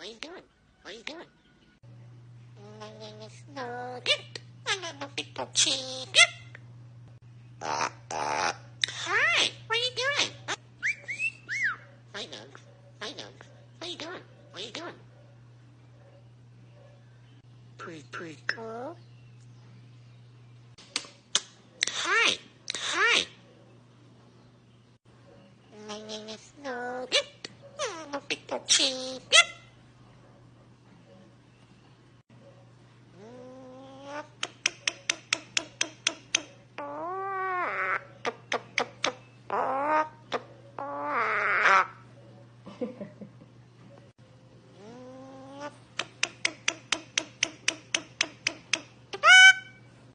What are you doing? What are you doing? My name is Nugget. I'm a little chicken. Hi, what are you doing? Hi, Nugs. Hi, Nugs. What are you doing? What are you doing? Pretty cool. Hi. Hi. My name is Nugget. I'm a little chicken.